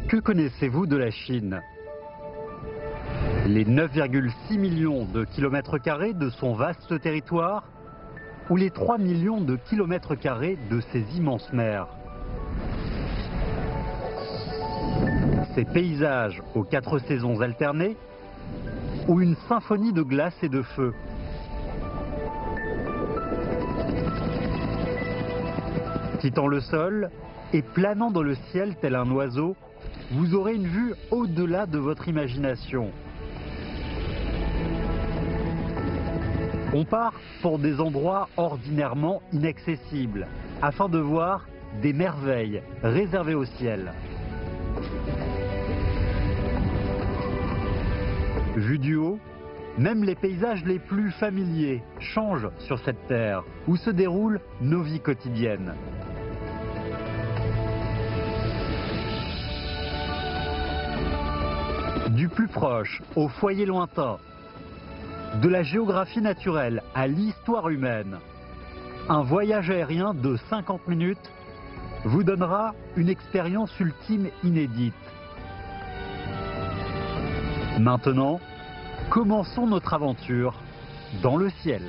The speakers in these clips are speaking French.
Que connaissez-vous de la Chine? Les 9,6 millions de kilomètres carrés de son vaste territoire ou les 3 millions de kilomètres carrés de ses immenses mers? Ces paysages aux 4 saisons alternées ou une symphonie de glace et de feu? Quittant le sol et planant dans le ciel tel un oiseau, vous aurez une vue au-delà de votre imagination. On part pour des endroits ordinairement inaccessibles, afin de voir des merveilles réservées au ciel. Vus du haut, même les paysages les plus familiers changent sur cette terre où se déroulent nos vies quotidiennes. Du plus proche au foyer lointain, de la géographie naturelle à l'histoire humaine, un voyage aérien de 50 minutes vous donnera une expérience ultime inédite. Maintenant, commençons notre aventure dans le ciel.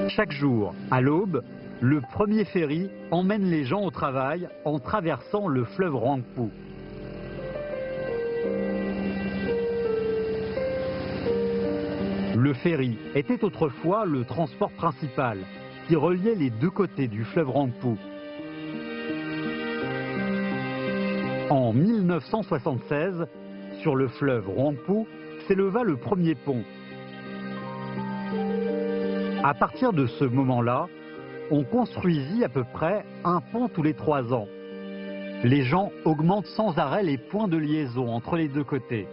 Chaque jour, à l'aube, le premier ferry emmène les gens au travail en traversant le fleuve Rangpou. Le ferry était autrefois le transport principal qui reliait les deux côtés du fleuve Rangpou. En 1976, sur le fleuve Rangpou, s'éleva le premier pont. À partir de ce moment-là, on construisit à peu près un pont tous les 3 ans. Les gens augmentent sans arrêt les points de liaison entre les deux côtés.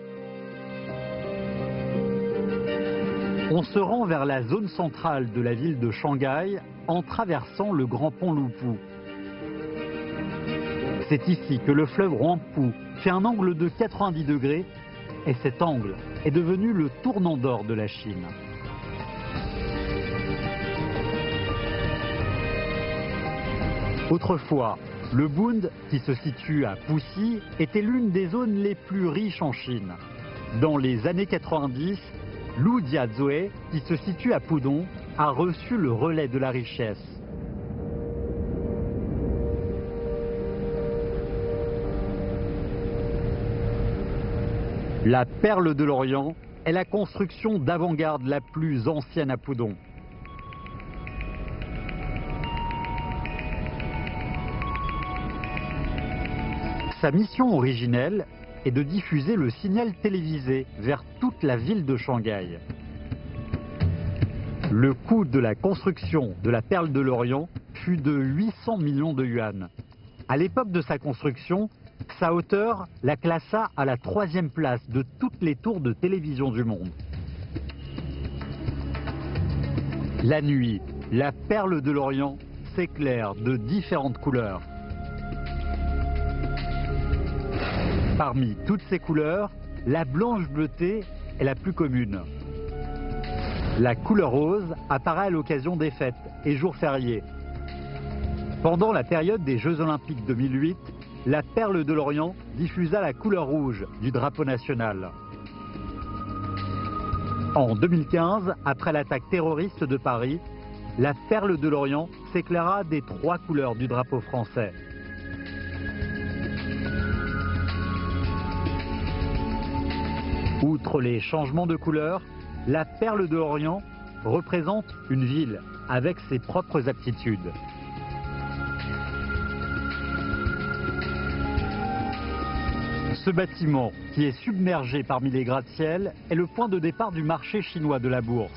On se rend vers la zone centrale de la ville de Shanghai en traversant le grand pont Lupu. C'est ici que le fleuve Rangpou fait un angle de 90 degrés et cet angle est devenu le tournant d'or de la Chine. Autrefois, le Bund, qui se situe à Puxi, était l'une des zones les plus riches en Chine. Dans les années 90, Lujiazui, qui se situe à Pudong, a reçu le relais de la richesse. La perle de l'Orient est la construction d'avant-garde la plus ancienne à Pudong. Sa mission originelle est de diffuser le signal télévisé vers toute la ville de Shanghai. Le coût de la construction de la perle de l'Orient fut de 800 millions de yuan. À l'époque de sa construction, sa hauteur la classa à la 3e place de toutes les tours de télévision du monde. La nuit, la perle de l'Orient s'éclaire de différentes couleurs. Parmi toutes ces couleurs, la blanche bleutée est la plus commune. La couleur rose apparaît à l'occasion des fêtes et jours fériés. Pendant la période des Jeux Olympiques 2008, la perle de l'Orient diffusa la couleur rouge du drapeau national. En 2015, après l'attaque terroriste de Paris, la perle de l'Orient s'éclaira des 3 couleurs du drapeau français. Outre les changements de couleur, la perle de l'Orient représente une ville avec ses propres aptitudes. Ce bâtiment, qui est submergé parmi les gratte-ciel, est le point de départ du marché chinois de la bourse.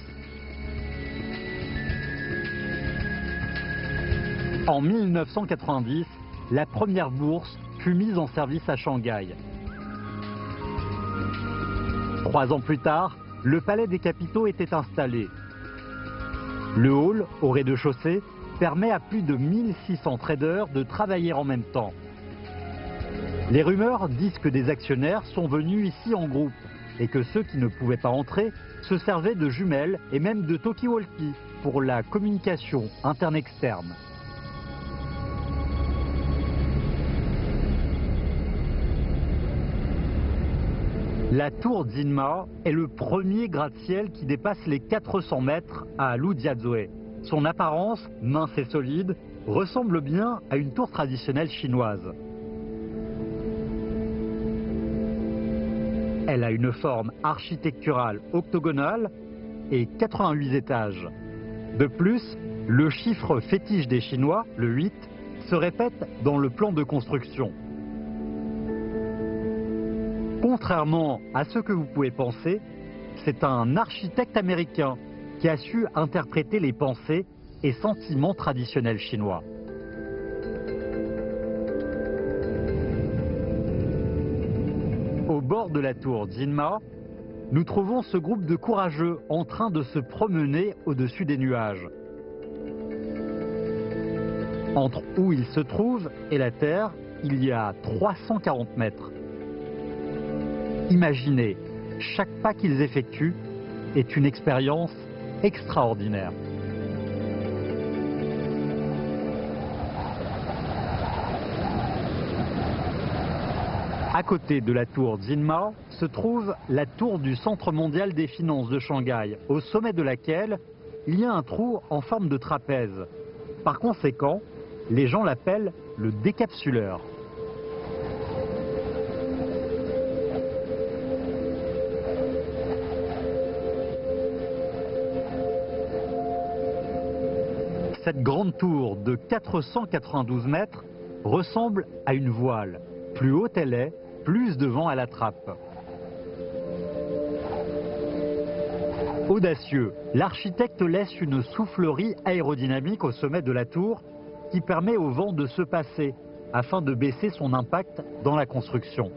En 1990, la première bourse fut mise en service à Shanghai. 3 ans plus tard, le palais des capitaux était installé. Le hall, au rez-de-chaussée, permet à plus de 1600 traders de travailler en même temps. Les rumeurs disent que des actionnaires sont venus ici en groupe et que ceux qui ne pouvaient pas entrer se servaient de jumelles et même de talkie-walkie pour la communication interne-externe. La tour Zinma est le premier gratte-ciel qui dépasse les 400 mètres à Lujiazui. Son apparence, mince et solide, ressemble bien à une tour traditionnelle chinoise. Elle a une forme architecturale octogonale et 88 étages. De plus, le chiffre fétiche des Chinois, le 8, se répète dans le plan de construction. Contrairement à ce que vous pouvez penser, c'est un architecte américain qui a su interpréter les pensées et sentiments traditionnels chinois. Au bord de la tour Zinma, nous trouvons ce groupe de courageux en train de se promener au-dessus des nuages. Entre où ils se trouvent et la Terre, il y a 340 mètres. Imaginez, chaque pas qu'ils effectuent est une expérience extraordinaire. À côté de la tour Zinma se trouve la tour du Centre mondial des finances de Shanghai, au sommet de laquelle il y a un trou en forme de trapèze. Par conséquent, les gens l'appellent le décapsuleur. Cette grande tour de 492 mètres ressemble à une voile. Plus haute elle est, plus de vent elle attrape. Audacieux, l'architecte laisse une soufflerie aérodynamique au sommet de la tour qui permet au vent de se passer afin de baisser son impact dans la construction.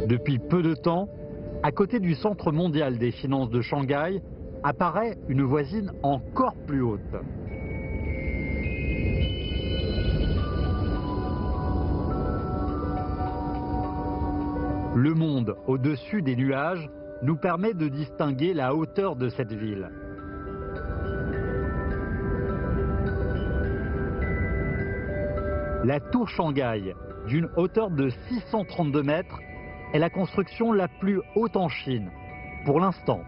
Depuis peu de temps, à côté du Centre mondial des finances de Shanghai, apparaît une voisine encore plus haute. Le monde au-dessus des nuages nous permet de distinguer la hauteur de cette ville. La tour Shanghai, d'une hauteur de 632 mètres, est la construction la plus haute en Chine, pour l'instant.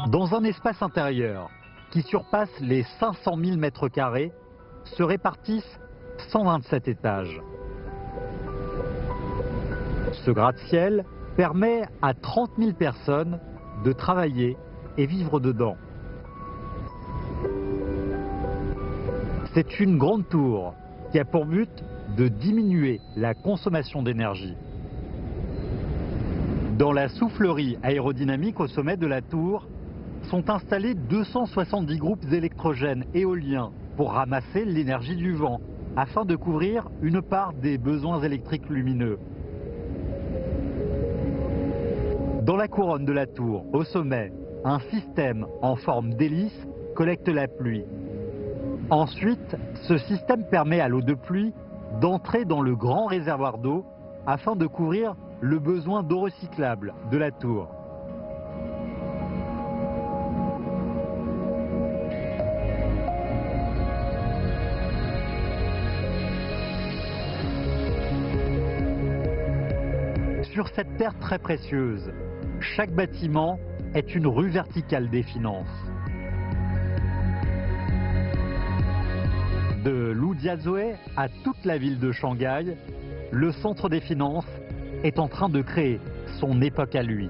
Dans un espace intérieur qui surpasse les 500 000 mètres carrés, se répartissent 127 étages. Ce gratte-ciel permet à 30 000 personnes de travailler et vivre dedans. C'est une grande tour qui a pour but de diminuer la consommation d'énergie. Dans la soufflerie aérodynamique au sommet de la tour, sont installés 270 groupes électrogènes éoliens pour ramasser l'énergie du vent, afin de couvrir une part des besoins électriques lumineux. Dans la couronne de la tour, au sommet, un système en forme d'hélice collecte la pluie. Ensuite, ce système permet à l'eau de pluie d'entrer dans le grand réservoir d'eau afin de couvrir le besoin d'eau recyclable de la tour. Sur cette terre très précieuse, chaque bâtiment est une rue verticale des finances. De Lujiazui à toute la ville de Shanghai, le centre des finances est en train de créer son époque à lui.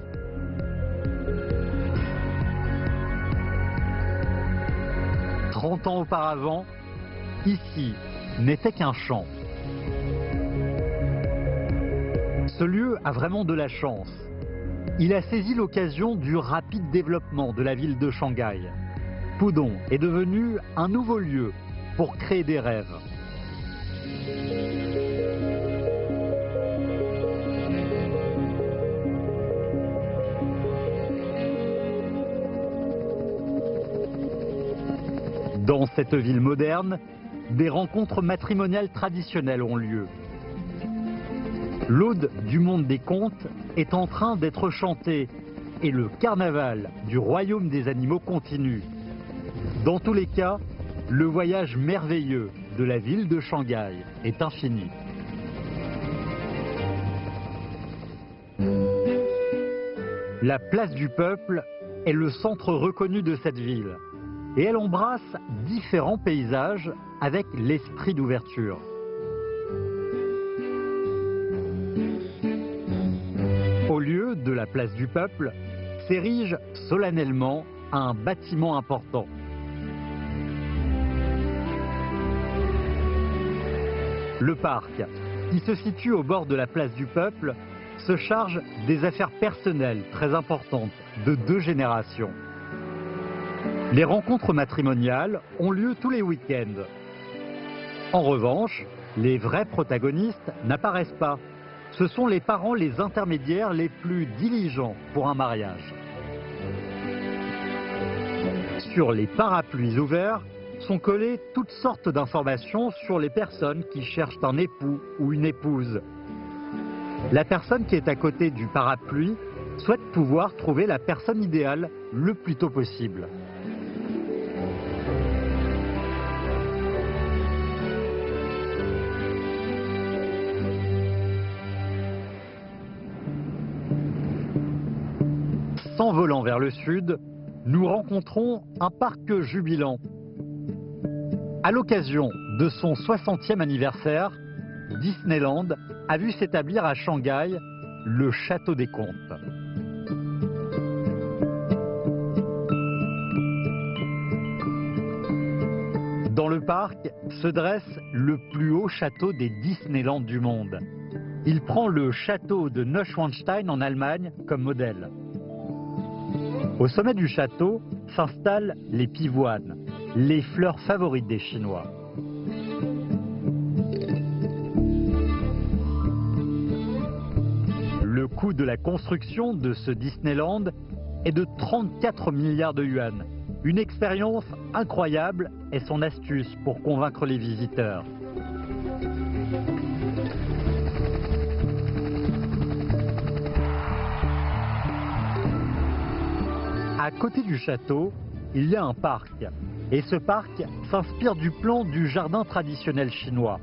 « 30 ans auparavant, ici n'était qu'un champ. Ce lieu a vraiment de la chance. Il a saisi l'occasion du rapide développement de la ville de Shanghai. Coudon est devenu un nouveau lieu pour créer des rêves. Dans cette ville moderne, des rencontres matrimoniales traditionnelles ont lieu. L'Aude du monde des contes est en train d'être chantée et le carnaval du royaume des animaux continue. Dans tous les cas, le voyage merveilleux de la ville de Shanghai est infini. La place du peuple est le centre reconnu de cette ville et elle embrasse différents paysages avec l'esprit d'ouverture. Au lieu de la place du peuple, s'érige solennellement un bâtiment important. Le parc, qui se situe au bord de la place du peuple, se charge des affaires personnelles très importantes de 2 générations. Les rencontres matrimoniales ont lieu tous les week-ends. En revanche, les vrais protagonistes n'apparaissent pas. Ce sont les parents les intermédiaires les plus diligents pour un mariage. Sur les parapluies ouverts sont collées toutes sortes d'informations sur les personnes qui cherchent un époux ou une épouse. La personne qui est à côté du parapluie souhaite pouvoir trouver la personne idéale le plus tôt possible. S'envolant vers le sud, nous rencontrons un parc jubilant. À l'occasion de son 60e anniversaire, Disneyland a vu s'établir à Shanghai le Château des Contes. Dans le parc se dresse le plus haut château des Disneyland du monde. Il prend le château de Neuschwanstein en Allemagne comme modèle. Au sommet du château s'installent les pivoines, les fleurs favorites des Chinois. Le coût de la construction de ce Disneyland est de 34 milliards de yuan. Une expérience incroyable est son astuce pour convaincre les visiteurs. À côté du château, il y a un parc. Et ce parc s'inspire du plan du jardin traditionnel chinois.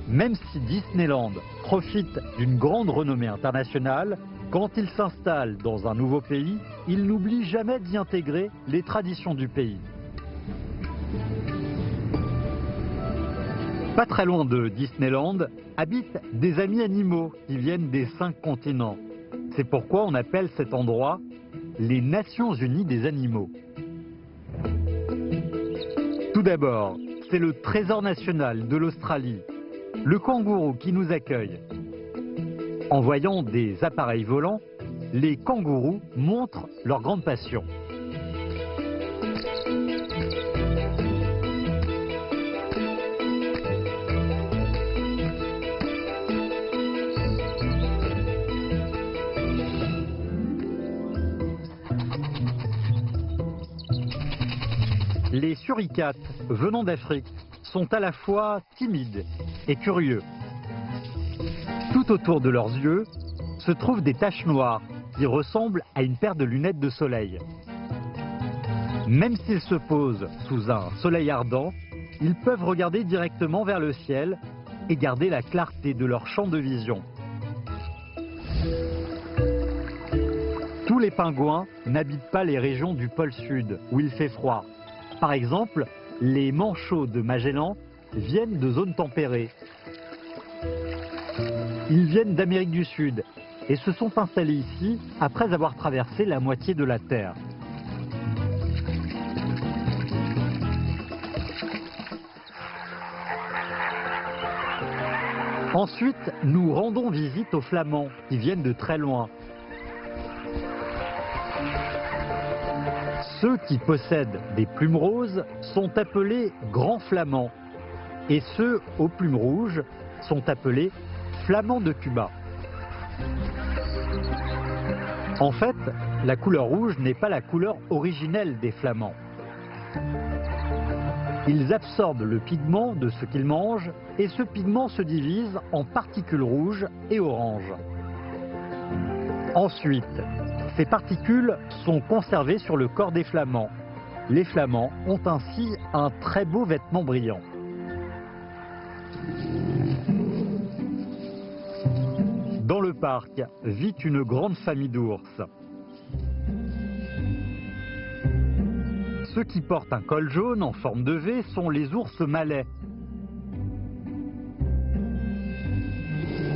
Même si Disneyland profite d'une grande renommée internationale, quand il s'installe dans un nouveau pays, il n'oublie jamais d'y intégrer les traditions du pays. Pas très loin de Disneyland habitent des amis animaux qui viennent des 5 continents. C'est pourquoi on appelle cet endroit les Nations Unies des animaux. Tout d'abord, c'est le trésor national de l'Australie, le kangourou qui nous accueille. En voyant des appareils volants, les kangourous montrent leur grande passion. Les suricates venant d'Afrique sont à la fois timides et curieux. Tout autour de leurs yeux se trouvent des taches noires qui ressemblent à une paire de lunettes de soleil. Même s'ils se posent sous un soleil ardent, ils peuvent regarder directement vers le ciel et garder la clarté de leur champ de vision. Tous les pingouins n'habitent pas les régions du pôle sud où il fait froid. Par exemple, les manchots de Magellan viennent de zones tempérées. Ils viennent d'Amérique du Sud et se sont installés ici après avoir traversé la moitié de la Terre. Ensuite, nous rendons visite aux flamands qui viennent de très loin. Ceux qui possèdent des plumes roses sont appelés grands flamands et ceux aux plumes rouges sont appelés flamands de Cuba. En fait, la couleur rouge n'est pas la couleur originelle des flamands. Ils absorbent le pigment de ce qu'ils mangent et ce pigment se divise en particules rouges et oranges. Ensuite, ces particules sont conservées sur le corps des flamands. Les flamands ont ainsi un très beau vêtement brillant. Dans le parc vit une grande famille d'ours. Ceux qui portent un col jaune en forme de V sont les ours malais.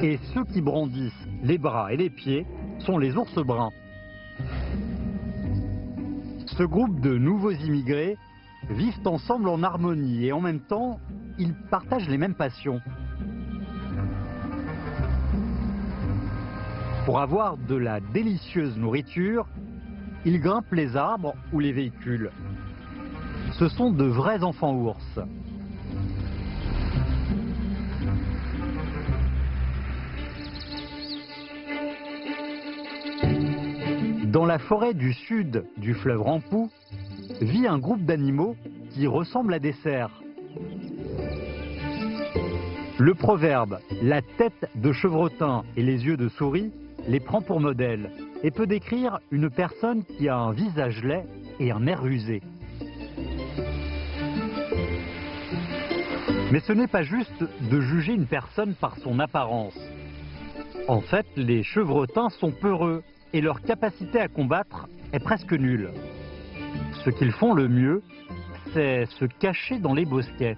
Et ceux qui brandissent les bras et les pieds sont les ours bruns. Ce groupe de nouveaux immigrés vivent ensemble en harmonie et en même temps, ils partagent les mêmes passions. Pour avoir de la délicieuse nourriture, ils grimpent les arbres ou les véhicules. Ce sont de vrais enfants ours. Dans la forêt du sud du fleuve Rampou, vit un groupe d'animaux qui ressemble à des cerfs. Le proverbe « la tête de chevreautin et les yeux de souris » les prend pour modèle et peut décrire une personne qui a un visage laid et un air rusé. Mais ce n'est pas juste de juger une personne par son apparence. En fait, les chevreautins sont peureux et leur capacité à combattre est presque nulle. Ce qu'ils font le mieux, c'est se cacher dans les bosquets.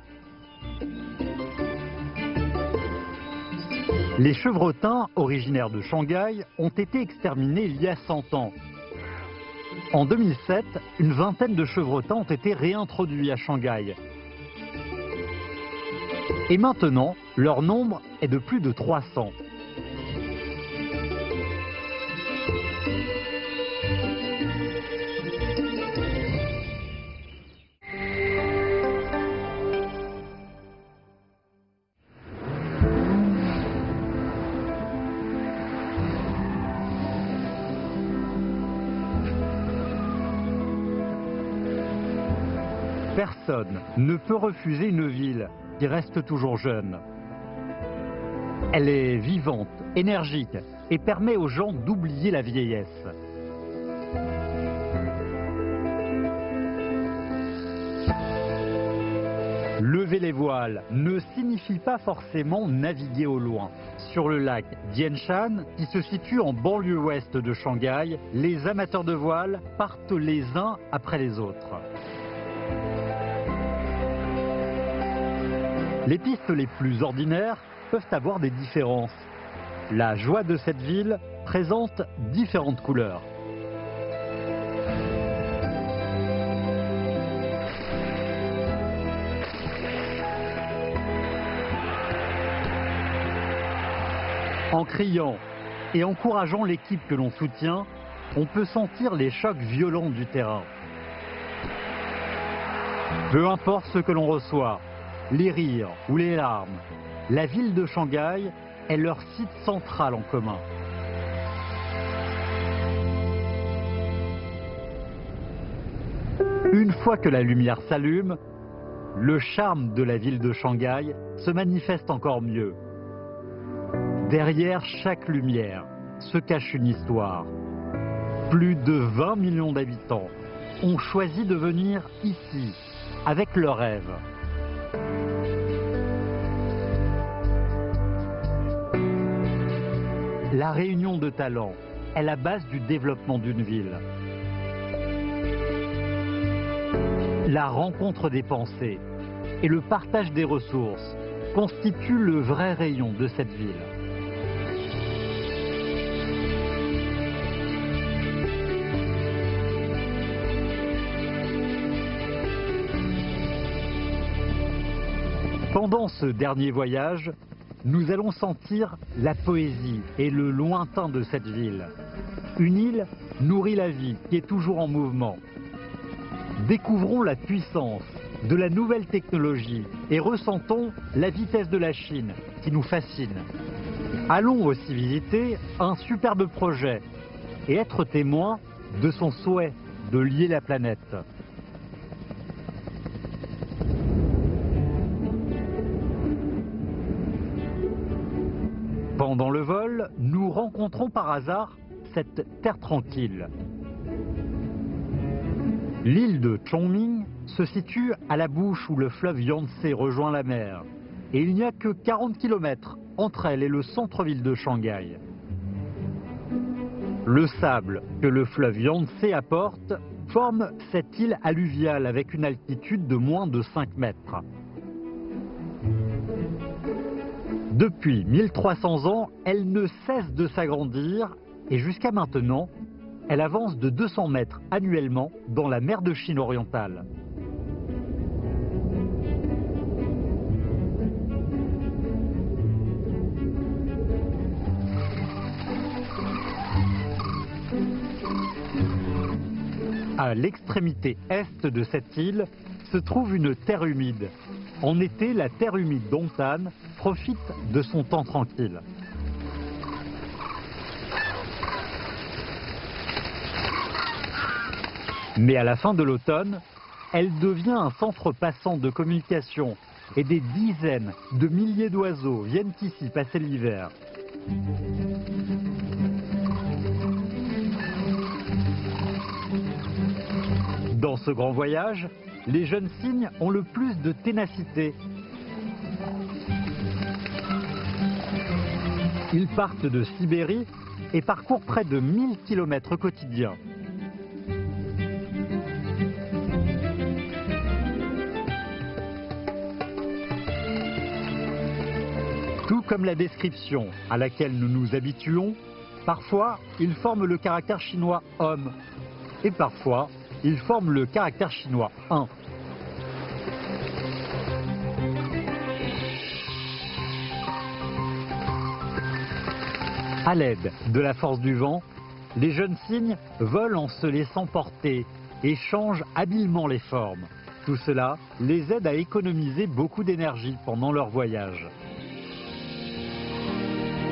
Les chevreautins, originaires de Shanghai, ont été exterminés il y a 100 ans. En 2007, une vingtaine de chevreautins ont été réintroduits à Shanghai. Et maintenant, leur nombre est de plus de 300. Personne ne peut refuser une ville qui reste toujours jeune. Elle est vivante, énergique et permet aux gens d'oublier la vieillesse. Lever les voiles ne signifie pas forcément naviguer au loin. Sur le lac Dianshan, qui se situe en banlieue ouest de Shanghai, les amateurs de voiles partent les uns après les autres. Les pistes les plus ordinaires peuvent avoir des différences. La joie de cette ville présente différentes couleurs. En criant et encourageant l'équipe que l'on soutient, on peut sentir les chocs violents du terrain. Peu importe ce que l'on reçoit, les rires ou les larmes, la ville de Shanghai est leur site central en commun. Une fois que la lumière s'allume, le charme de la ville de Shanghai se manifeste encore mieux. Derrière chaque lumière se cache une histoire. Plus de 20 millions d'habitants ont choisi de venir ici avec leurs rêves. La réunion de talents est la base du développement d'une ville. La rencontre des pensées et le partage des ressources constituent le vrai rayon de cette ville. Pendant ce dernier voyage, nous allons sentir la poésie et le lointain de cette ville. Une île nourrit la vie qui est toujours en mouvement. Découvrons la puissance de la nouvelle technologie et ressentons la vitesse de la Chine qui nous fascine. Allons aussi visiter un superbe projet et être témoins de son souhait de lier la planète. Pendant le vol, nous rencontrons par hasard cette terre tranquille. L'île de Chongming se situe à la bouche où le fleuve Yangtze rejoint la mer. Et il n'y a que 40 km entre elle et le centre-ville de Shanghai. Le sable que le fleuve Yangtze apporte forme cette île alluviale avec une altitude de moins de 5 mètres. Depuis 1300 ans, elle ne cesse de s'agrandir et jusqu'à maintenant, elle avance de 200 mètres annuellement dans la mer de Chine orientale. À l'extrémité est de cette île se trouve une terre humide. En été, la terre humide d'Ongtan profite de son temps tranquille. Mais à la fin de l'automne, elle devient un centre passant de communication et des dizaines de milliers d'oiseaux viennent ici passer l'hiver. Dans ce grand voyage, les jeunes cygnes ont le plus de ténacité. Ils partent de Sibérie et parcourent près de 1000 km quotidiens. Tout comme la description à laquelle nous nous habituons, parfois ils forment le caractère chinois homme et parfois ils forment le caractère chinois 1. À l'aide de la force du vent, les jeunes cygnes volent en se laissant porter et changent habilement les formes. Tout cela les aide à économiser beaucoup d'énergie pendant leur voyage.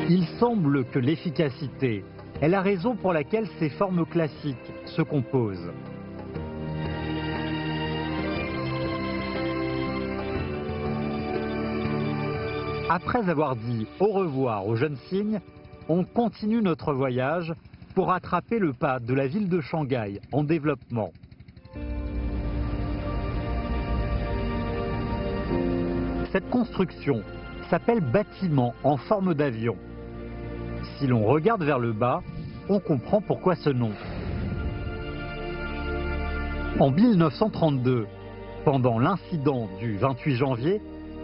Il semble que l'efficacité est la raison pour laquelle ces formes classiques se composent. Après avoir dit au revoir aux jeunes cygnes, on continue notre voyage pour rattraper le pas de la ville de Shanghai en développement. Cette construction s'appelle bâtiment en forme d'avion. Si l'on regarde vers le bas, on comprend pourquoi ce nom. En 1932, pendant l'incident du 28 janvier,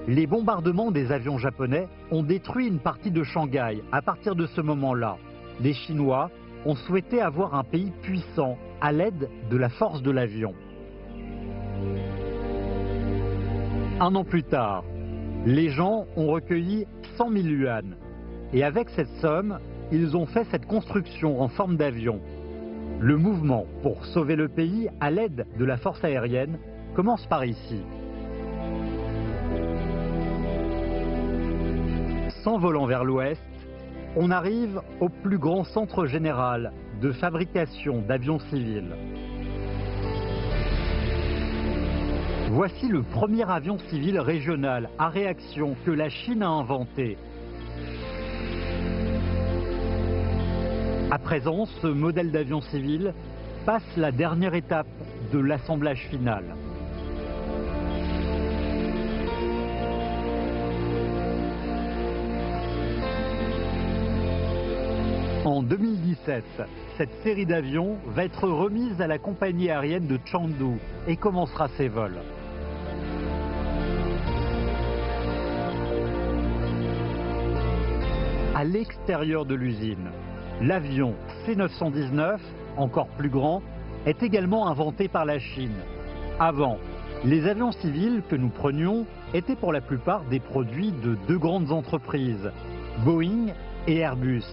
les bombardements des avions japonais ont détruit une partie de Shanghai. À partir de ce moment-là, les Chinois ont souhaité avoir un pays puissant à l'aide de la force de l'avion. Un an plus tard, les gens ont recueilli 100 000 yuan. Et avec cette somme, ils ont fait cette construction en forme d'avion. Le mouvement pour sauver le pays à l'aide de la force aérienne commence par ici. S'envolant vers l'ouest, on arrive au plus grand centre général de fabrication d'avions civils. Voici le premier avion civil régional à réaction que la Chine a inventé. À présent, ce modèle d'avion civil passe la dernière étape de l'assemblage final. En 2017, cette série d'avions va être remise à la compagnie aérienne de Chengdu et commencera ses vols. À l'extérieur de l'usine, l'avion C919, encore plus grand, est également inventé par la Chine. Avant, les avions civils que nous prenions étaient pour la plupart des produits de deux grandes entreprises, Boeing et Airbus.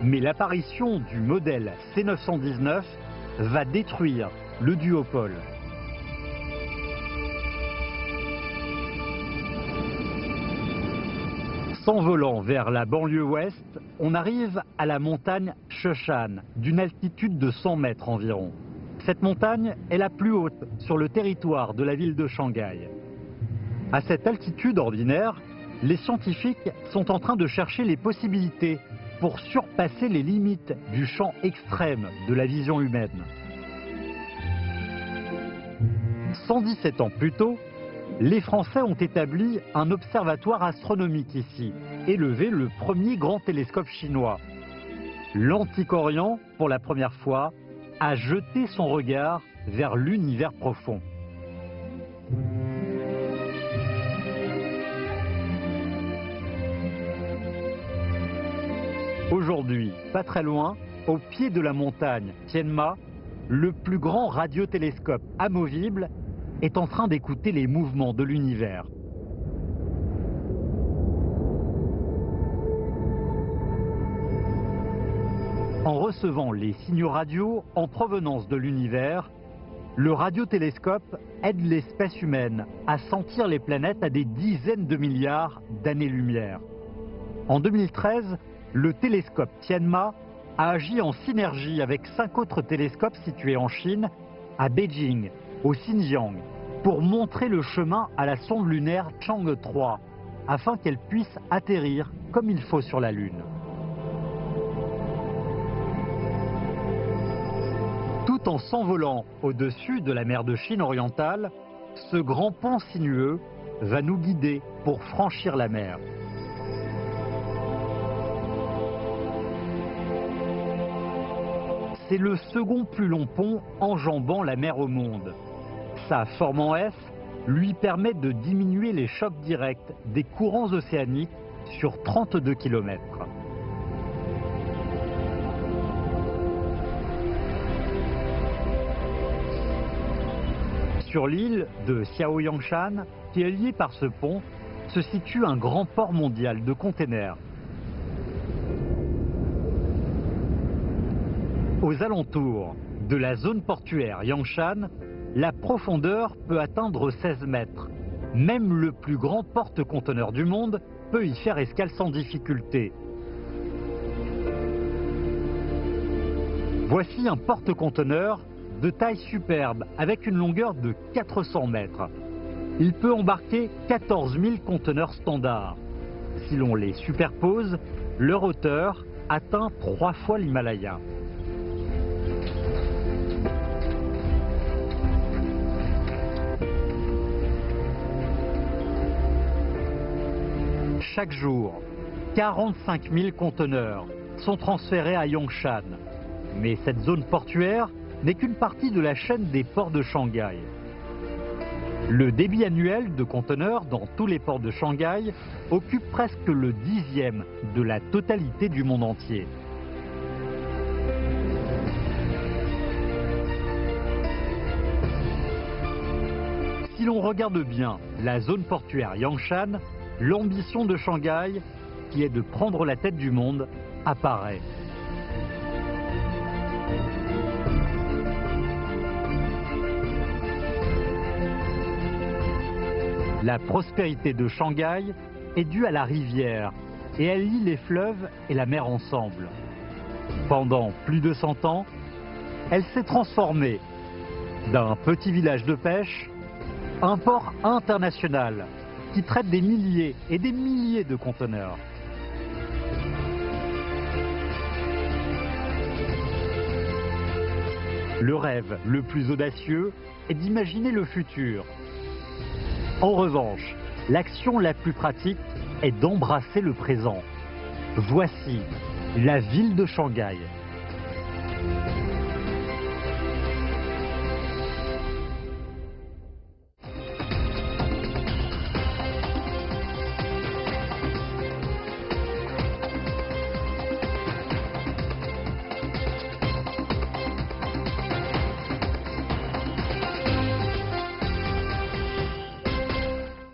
Mais l'apparition du modèle C919 va détruire le duopole. S'envolant vers la banlieue ouest, on arrive à la montagne Sheshan, d'une altitude de 100 mètres environ. Cette montagne est la plus haute sur le territoire de la ville de Shanghai. À cette altitude ordinaire, les scientifiques sont en train de chercher les possibilités pour surpasser les limites du champ extrême de la vision humaine. 117 ans plus tôt, les Français ont établi un observatoire astronomique ici et levé le premier grand télescope chinois. L'Antiquorient, pour la première fois, a jeté son regard vers l'univers profond. Aujourd'hui, pas très loin, au pied de la montagne Tianma, le plus grand radiotélescope amovible est en train d'écouter les mouvements de l'univers. En recevant les signaux radio en provenance de l'univers, le radiotélescope aide l'espèce humaine à sentir les planètes à des dizaines de milliards d'années-lumière. En 2013, le télescope Tianma a agi en synergie avec 5 autres télescopes situés en Chine, à Beijing, au Xinjiang, pour montrer le chemin à la sonde lunaire Chang'e 3, afin qu'elle puisse atterrir comme il faut sur la Lune. Tout en s'envolant au-dessus de la mer de Chine orientale, ce grand pont sinueux va nous guider pour franchir la mer. C'est le second plus long pont enjambant la mer au monde. Sa forme en S lui permet de diminuer les chocs directs des courants océaniques sur 32 km. Sur l'île de Xiaoyangshan, qui est liée par ce pont, se situe un grand port mondial de containers. Aux alentours de la zone portuaire Yangshan, la profondeur peut atteindre 16 mètres. Même le plus grand porte-conteneur du monde peut y faire escale sans difficulté. Voici un porte-conteneur de taille superbe avec une longueur de 400 mètres. Il peut embarquer 14 000 conteneurs standards. Si l'on les superpose, leur hauteur atteint 3 fois l'Himalaya. Chaque jour, 45 000 conteneurs sont transférés à Yangshan. Mais cette zone portuaire n'est qu'une partie de la chaîne des ports de Shanghai. Le débit annuel de conteneurs dans tous les ports de Shanghai occupe presque le 10e de la totalité du monde entier. Si l'on regarde bien la zone portuaire Yangshan, l'ambition de Shanghai, qui est de prendre la tête du monde, apparaît. La prospérité de Shanghai est due à la rivière et elle lie les fleuves et la mer ensemble. Pendant plus de 100 ans, elle s'est transformée d'un petit village de pêche, un port international qui traite des milliers et des milliers de conteneurs. Le rêve le plus audacieux est d'imaginer le futur. En revanche, l'action la plus pratique est d'embrasser le présent. Voici la ville de Shanghai.